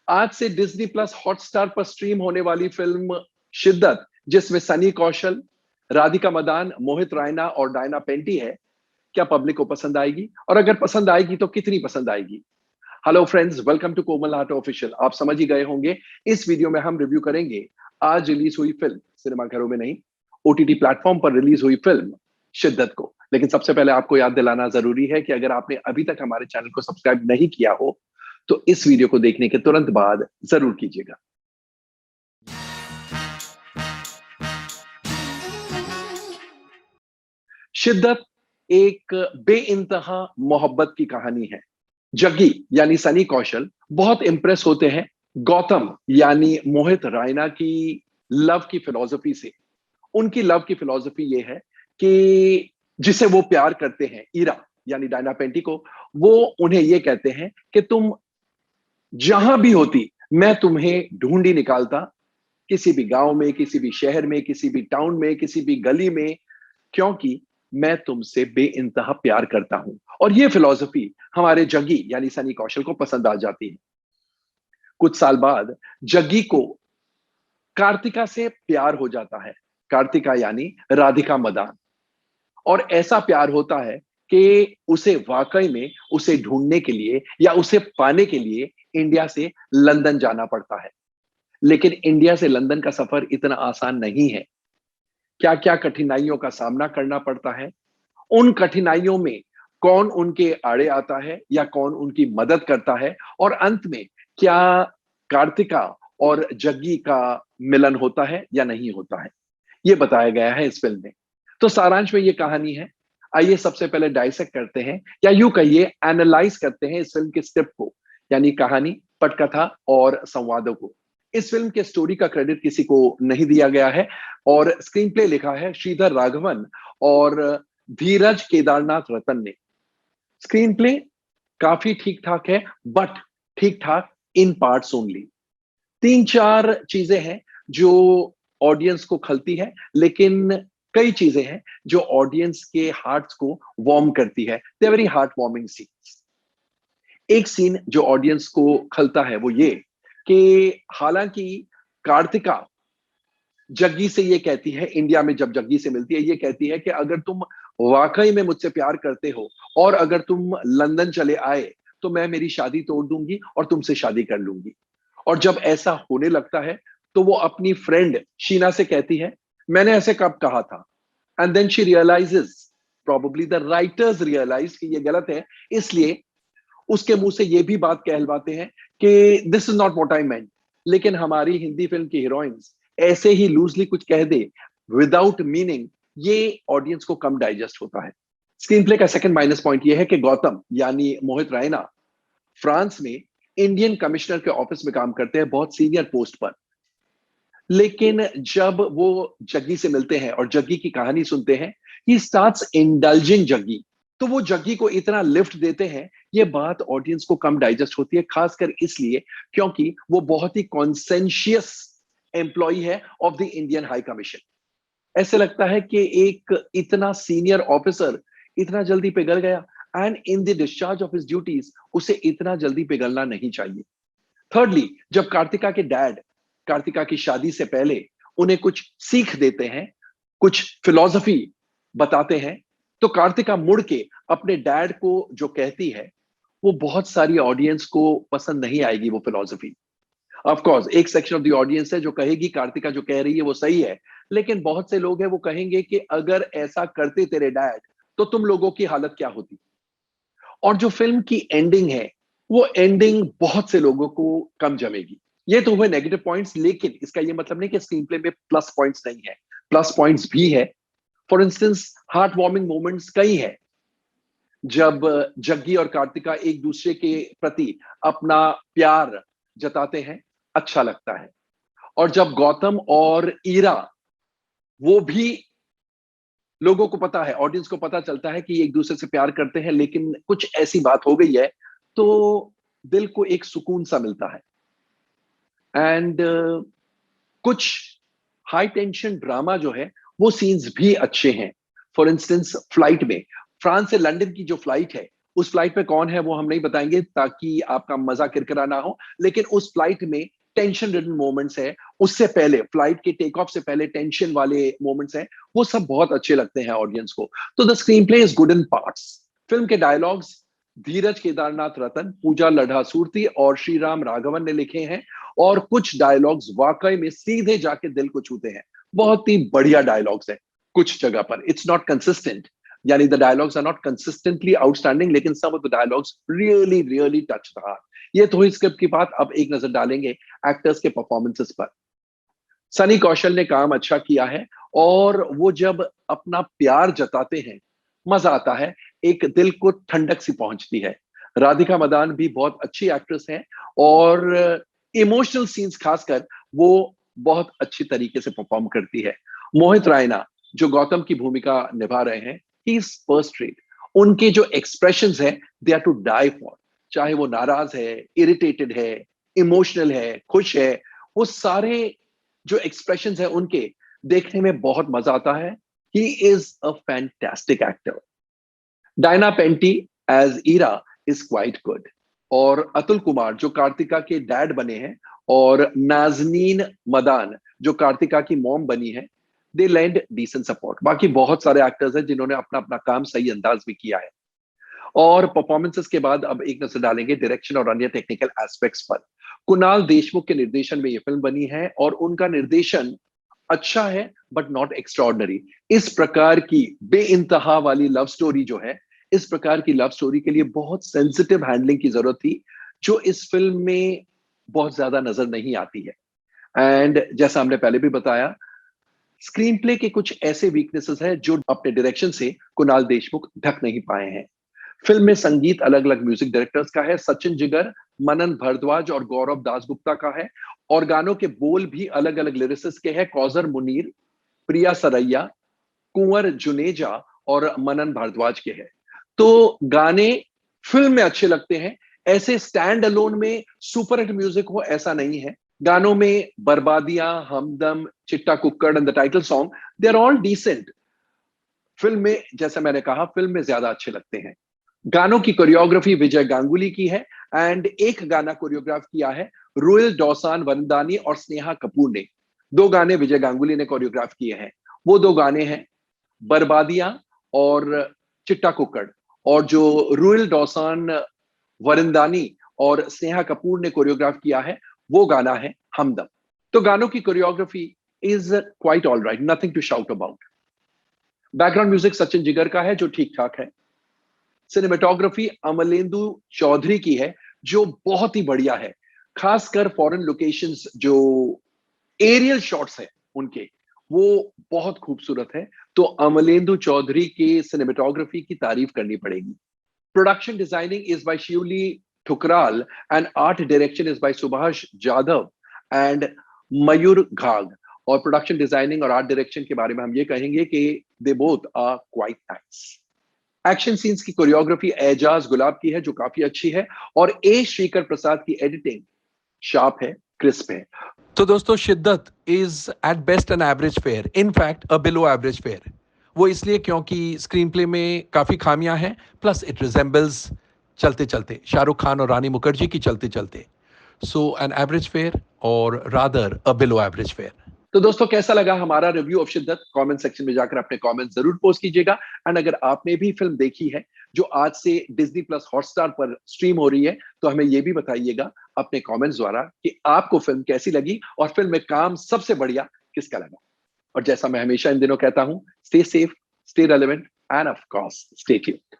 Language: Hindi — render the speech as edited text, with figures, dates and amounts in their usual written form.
आज से डिज्नी प्लस हॉटस्टार पर स्ट्रीम होने वाली फिल्म शिद्दत, जिसमें सनी कौशल, राधिका मदान, मोहित रैना और डायना पेंटी है, क्या पब्लिक को पसंद आएगी? और अगर पसंद आएगी तो कितनी पसंद आएगी? Hello friends, welcome to Komal art official. आप समझ ही गए होंगे, इस वीडियो में हम रिव्यू करेंगे आज रिलीज हुई फिल्म, सिनेमाघरों में नहीं, ओटीटी प्लेटफॉर्म पर रिलीज हुई फिल्म शिद्दत को। लेकिन सबसे पहले आपको याद दिलाना जरूरी है कि अगर आपने अभी तक हमारे चैनल को सब्सक्राइब नहीं किया हो तो इस वीडियो को देखने के तुरंत बाद जरूर कीजिएगा। शिद्दत एक बेइंतहा मोहब्बत की कहानी है। जग्गी यानी सनी कौशल बहुत इंप्रेस होते हैं गौतम यानी मोहित रैना की लव की फिलॉसफी से। उनकी लव की फिलॉसफी ये है कि जिसे वो प्यार करते हैं, ईरा यानी डायना पेंटी को, वो उन्हें ये कहते हैं कि तुम जहां भी होती मैं तुम्हें ढूंढ ही निकालता, किसी भी गांव में, किसी भी शहर में, किसी भी टाउन में, किसी भी गली में, क्योंकि मैं तुमसे बेइंतहा प्यार करता हूं। और ये फिलॉसफी हमारे जग्गी यानी सनी कौशल को पसंद आ जाती है। कुछ साल बाद जग्गी को कार्तिका से प्यार हो जाता है। कार्तिका यानी राधिका मदान। और ऐसा प्यार होता है कि उसे वाकई में उसे ढूंढने के लिए या उसे पाने के लिए इंडिया से लंदन जाना पड़ता है। लेकिन इंडिया से लंदन का सफर इतना आसान नहीं है। क्या क्या कठिनाइयों का सामना करना पड़ता है, उन कठिनाइयों में कौन उनके आड़े आता है या कौन उनकी मदद करता है, और अंत में क्या कार्तिका और जग्गी का मिलन होता है या नहीं होता है, ये बताया गया है इस फिल्म में। तो सारांश में ये कहानी है। आइए सबसे पहले डाइसेक्ट करते हैं, या यूं कहिए एनालाइज करते हैं इस फिल्म के स्क्रिप्ट को, यानी कहानी, पटकथा और संवादों को। इस फिल्म के स्टोरी का क्रेडिट किसी को नहीं दिया गया है और स्क्रीन प्ले लिखा है श्रीधर राघवन और धीरज केदारनाथ रतन ने। स्क्रीन प्ले काफी ठीक ठाक है, बट ठीक ठाक इन पार्ट्स ओनली। तीन चार चीजें हैं जो ऑडियंस को खलती है, लेकिन कई चीजें हैं जो ऑडियंस के हार्ट्स को वार्म करती है। They very heart warming scenes. एक सीन जो ऑडियंस को खलता है वो ये कि हालांकि कार्तिका जग्गी से ये कहती है, इंडिया में जब जग्गी से मिलती है, ये कहती है कि अगर तुम वाकई में मुझसे प्यार करते हो और अगर तुम लंदन चले आए तो मैं मेरी शादी तोड़ दूंगी और तुमसे शादी कर लूंगी। और जब ऐसा होने लगता है तो वो अपनी फ्रेंड शीना से कहती है, मैंने ऐसे कब कहा था? And then she realises, probably the writers realise कि ये गलत है, इसलिए उसके मुंह से ये भी बात कहलवाते हैं कि this is not what I meant. लेकिन हमारी हिंदी फिल्म की हीरोइंस ऐसे ही लूजली कुछ कह दे विदाउट मीनिंग, ये ऑडियंस को कम डाइजेस्ट होता है। स्क्रीन प्ले का सेकंड माइनस पॉइंट ये है कि गौतम यानी मोहित रैना फ्रांस में इंडियन कमिश्नर के ऑफिस में काम करते हैं, बहुत सीनियर पोस्ट पर। लेकिन जब वो जग्गी से मिलते हैं और जग्गी की कहानी सुनते हैं, ही स्टार्ट्स इंडल्जिंग जग्गी। तो वो जग्गी को इतना लिफ्ट देते हैं, ये बात ऑडियंस को कम डाइजेस्ट होती है, खासकर इसलिए क्योंकि वो बहुत ही कॉन्सेंशियस एम्प्लॉई है of the Indian high commission. ऐसे लगता है कि एक इतना सीनियर ऑफिसर इतना जल्दी पिघल गया, and in the discharge of his duties उसे इतना जल्दी पिघलना नहीं चाहिए। थर्डली, जब कार्तिका के डैड कार्तिका की शादी से पहले उन्हें कुछ सीख देते हैं, कुछ फिलॉसफी बताते हैं, तो कार्तिका मुड़ के अपने डैड को जो कहती है, वो बहुत सारी ऑडियंस को पसंद नहीं आएगी वो फिलॉसफी। ऑफ कोर्स एक सेक्शन ऑफ द ऑडियंस है जो कहेगी कार्तिका जो कह रही है वो सही है, लेकिन बहुत से लोग हैं वो कहेंगे कि अगर ऐसा करते तेरे डैड तो तुम लोगों की हालत क्या होती। और जो फिल्म की एंडिंग है, वो एंडिंग बहुत से लोगों को कम जमेगी। ये तो हुए नेगेटिव पॉइंट्स, लेकिन इसका ये मतलब नहीं कि स्क्रीन प्ले में प्लस पॉइंट्स नहीं है। प्लस पॉइंट्स भी है। For instance, heart warming moments कई है। जब जग्गी और कार्तिका एक दूसरे के प्रति अपना प्यार जताते हैं, अच्छा लगता है। और जब गौतम और ईरा, वो भी, लोगों को पता है, ऑडियंस को पता चलता है कि एक दूसरे से प्यार करते हैं, लेकिन कुछ ऐसी बात हो गई है, तो दिल को एक सुकून सा मिलता है। एंड कुछ हाई टेंशन ड्रामा जो है, वो सीन्स भी अच्छे हैं। फॉर इंस्टेंस, फ्लाइट में, फ्रांस से लंदन की जो फ्लाइट है, उस फ्लाइट पे कौन है वो हम नहीं बताएंगे ताकि आपका मजा किरकिरा ना हो, लेकिन उस फ्लाइट में टेंशन रिडन मोमेंट्स है, उससे पहले फ्लाइट के टेक ऑफ से पहले टेंशन वाले मोमेंट्स हैं, वो सब बहुत अच्छे लगते हैं ऑडियंस को। तो the screen play is good in parts. Film के डायलॉग्स धीरज केदारनाथ रतन, पूजा लढ़ा सूरती और श्री राम राघवन ने लिखे हैं, और कुछ डायलॉग्स वाकई में सीधे जाके दिल को छूते हैं। बहुत ही बढ़िया डायलॉग्स है। कुछ जगह पर इट्स नॉट कंसिस्टेंट, यानी the dialogues are not consistently outstanding, लेकिन some of the dialogues really really touch the heart. ये तो हुई स्क्रिप्ट की बात। अब एक नजर डालेंगे एक्टर्स के परफॉर्मेंसेस पर। सनी कौशल ने काम अच्छा किया है, और वो जब अपना प्यार जताते हैं मजा आता है, एक दिल को ठंडक सी पहुंचती है। राधिका मदान भी बहुत अच्छी एक्ट्रेस हैं, और इमोशनल सीन्स खासकर वो बहुत अच्छी तरीके से परफॉर्म करती है। मोहित रायना जो गौतम की भूमिका निभा रहे हैं, ही इज फर्स्ट रेट। उनके जो एक्सप्रेशंस है, they are to die for. चाहे वो नाराज है, इरिटेटेड है, इमोशनल है, खुश है, वो सारे जो एक्सप्रेशंस है उनके देखने में बहुत मजा आता है। He is a fantastic actor. Diana Penty as Ira is quite good, और अतुल कुमार जो कार्तिका के डैड बने हैं, और नाजनीन मदान जो कार्तिका की मॉम बनी है, दे लेंड डिसेंट सपोर्ट। बाकी बहुत सारे एक्टर्स हैं जिन्होंने अपना अपना काम सही अंदाज में किया है। और परफॉर्मेंसेस के बाद अब एक नजर डालेंगे डायरेक्शन और अन्य टेक्निकल एस्पेक्ट्स पर। कुणाल देशमुख के निर्देशन में यह फिल्म बनी है, और उनका निर्देशन अच्छा है बट नॉट एक्स्ट्रॉर्डनरी। इस प्रकार की बेइंतहा वाली लव स्टोरी जो है, इस प्रकार की लव स्टोरी के लिए बहुत सेंसिटिव हैंडलिंग की जरूरत थी, जो इस फिल्म में बहुत ज्यादा नजर नहीं आती है। एंड जैसा हमने पहले भी बताया, स्क्रीन प्ले के कुछ ऐसे वीकनेसेस हैं जो अपने डायरेक्शन से कुणाल देशमुख ढक नहीं पाए हैं। फिल्म में संगीत अलग अलग म्यूजिक डायरेक्टर्स का है। सचिन जिगर, मनन भारद्वाज और गौरव दासगुप्ता का है, और गानों के बोल भी अलग अलग लिरिसिस्ट के हैं। कौसर मुनीर, प्रिया सरैया, कुंवर जुनेजा और मनन भारद्वाज के हैं। तो गाने फिल्म में अच्छे लगते हैं। ऐसे स्टैंड अलोन में सुपर हिट म्यूजिक हो ऐसा नहीं है। गानों में बर्बादियां, Hamdam, Chitta Kukkad and the title song, they are all decent. Film में, जैसा मैंने कहा, फिल्म में ज्यादा अच्छे लगते हैं। गानों की कोरियोग्राफी विजय गांगुली की है, एंड एक गाना कोरियोग्राफ किया है रोयल डॉसान वरदानी और स्नेहा कपूर ने। दो गाने विजय गांगुली ने कोरियोग्राफ किए हैं। वो दो गाने हैं बर्बादियां और चिट्टा कुक्कड़, और जो रोयल डॉसान वरिंदानी और स्नेहा कपूर ने कोरियोग्राफ किया है, वो गाना है हमदम। तो गानों की choreography is quite all right, nothing to shout about. Background music Sachin Jigar का है जो ठीक ठाक है। सिनेमेटोग्राफी अमलेंदु चौधरी की है जो बहुत ही बढ़िया है। खासकर फॉरेन लोकेशंस, जो एरियल शॉट्स हैं उनके, वो बहुत खूबसूरत है। तो अमलेंदु चौधरी की सिनेमेटोग्राफी की तारीफ करनी पड़ेगी। Production designing is by Shivali Thukral, and art direction is by Subhash Jadhav and Mayur Ghag. और प्रोडक्शन डिजाइनिंग और आर्ट डायरेक्शन के बारे में हम ये कहेंगे कि they both are quite nice. Action scenes की कोरियोग्राफी एजाज गुलाब की है जो काफी अच्छी है, और ए श्रीकर प्रसाद की एडिटिंग शार्प है, क्रिस्प है। तो दोस्तों, Shiddat is at best an average fare, in fact a below average fare. वो इसलिए क्योंकि स्क्रीन प्ले में काफ़ी खामियां हैं, प्लस इट रिजेंबल्स चलते चलते शाहरुख खान और रानी मुखर्जी की चलते चलते। सो एन एवरेज फेयर, और रादर अ बिलो एवरेज फेयर। तो दोस्तों, कैसा लगा हमारा रिव्यू ऑफ शिद्दत? कमेंट सेक्शन में जाकर अपने कमेंट जरूर पोस्ट कीजिएगा। एंड अगर आपने भी फिल्म देखी है जो आज से डिज्नी प्लस हॉटस्टार पर स्ट्रीम हो रही है, तो हमें यह भी बताइएगा अपने कमेंट्स द्वारा कि आपको फिल्म कैसी लगी, और फिल्म में काम सबसे बढ़िया किसका लगा। और जैसा मैं हमेशा इन दिनों कहता हूं, stay safe, stay relevant, end of course stay tuned.